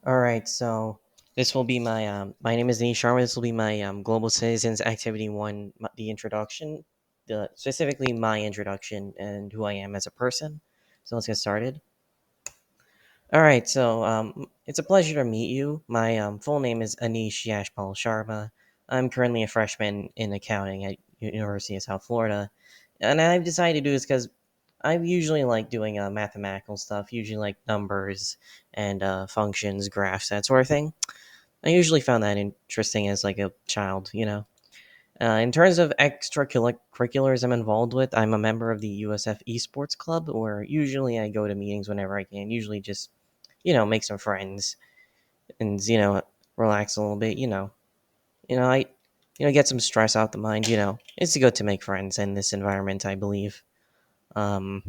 All right, so this will be my name is Anish Sharma. This will be my Global Citizens Activity One, the introduction, the specifically my introduction and who I am as a person. So let's get started. All right, so it's a pleasure to meet you. My full name is Anish Yashpal Sharma. I'm currently a freshman in accounting at University of South Florida, and I've decided to do this because I usually like doing mathematical stuff, usually like numbers and functions, graphs, that sort of thing. I usually found that interesting as like a child, you know. In terms of extracurriculars I'm involved with, I'm a member of the USF Esports Club, where usually I go to meetings whenever I can. Usually just, make some friends and relax a little bit. I, get some stress out the mind. It's good to make friends in this environment, I believe. Um,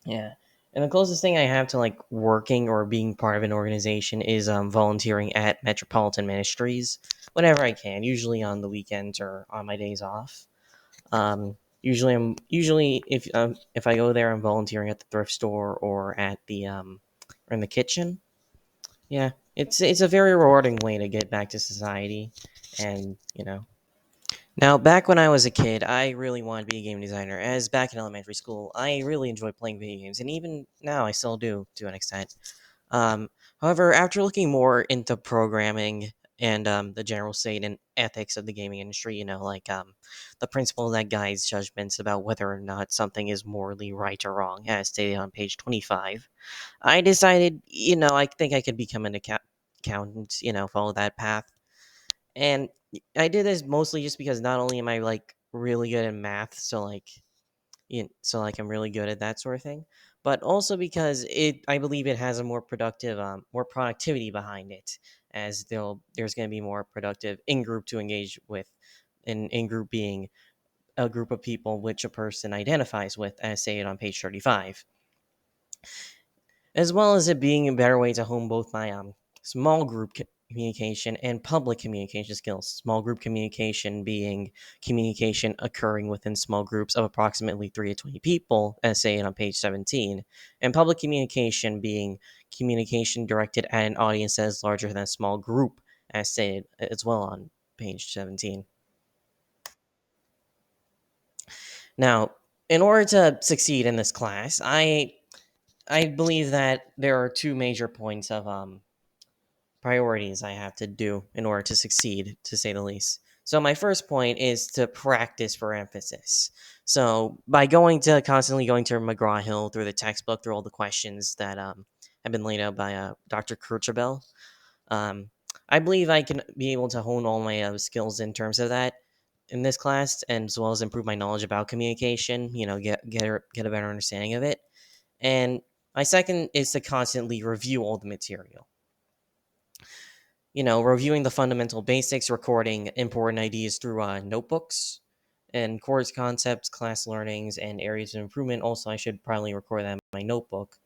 Yeah. And the closest thing I have to like working or being part of an organization is volunteering at Metropolitan Ministries whenever I can, usually on the weekends or on my days off. Usually if I go there, I'm volunteering at the thrift store or at the or in the kitchen. Yeah, it's a very rewarding way to get back to society, and now, back when I was a kid, I really wanted to be a game designer. As back in elementary school, I really enjoyed playing video games, and even now, I still do to an extent. Um, However, after looking more into programming and the general state and ethics of the gaming industry, the principle that guides judgments about whether or not something is morally right or wrong, as stated on page 25, I decided, I think I could become an accountant, follow that path. And I did this mostly just because not only am I like really good at math, so I'm really good at that sort of thing, but also because I believe it has a more productive, more productivity behind it, as there's going to be more productive in group to engage with, in group being a group of people which a person identifies with, as stated on page 35, as well as it being a better way to hone both my small group communication and public communication skills. Small group communication being communication occurring within small groups of approximately 3 to 20 people, as stated on page 17, and public communication being communication directed at an audience that is larger than a small group, as stated as well on page 17. Now, in order to succeed in this class, I believe that there are two major points of priorities I have to do in order to succeed, to say the least. So my first point is to practice for emphasis. So by constantly going to McGraw Hill through the textbook, through all the questions that have been laid out by Dr. Kirchabel, um, I believe I can be able to hone all my skills in terms of that in this class, and as well as improve my knowledge about communication. Get a better understanding of it. And my second is to constantly review all the material, reviewing the fundamental basics, recording important ideas through notebooks and course concepts, class learnings, and areas of improvement. Also, I should probably record that in my notebook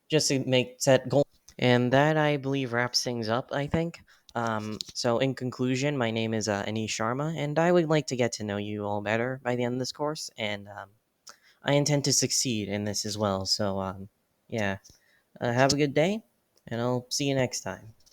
just to make set goals. And that, I believe, wraps things up, I think. So, in conclusion, my name is Anish Sharma, and I would like to get to know you all better by the end of this course. And I intend to succeed in this as well. So, yeah, have a good day, and I'll see you next time.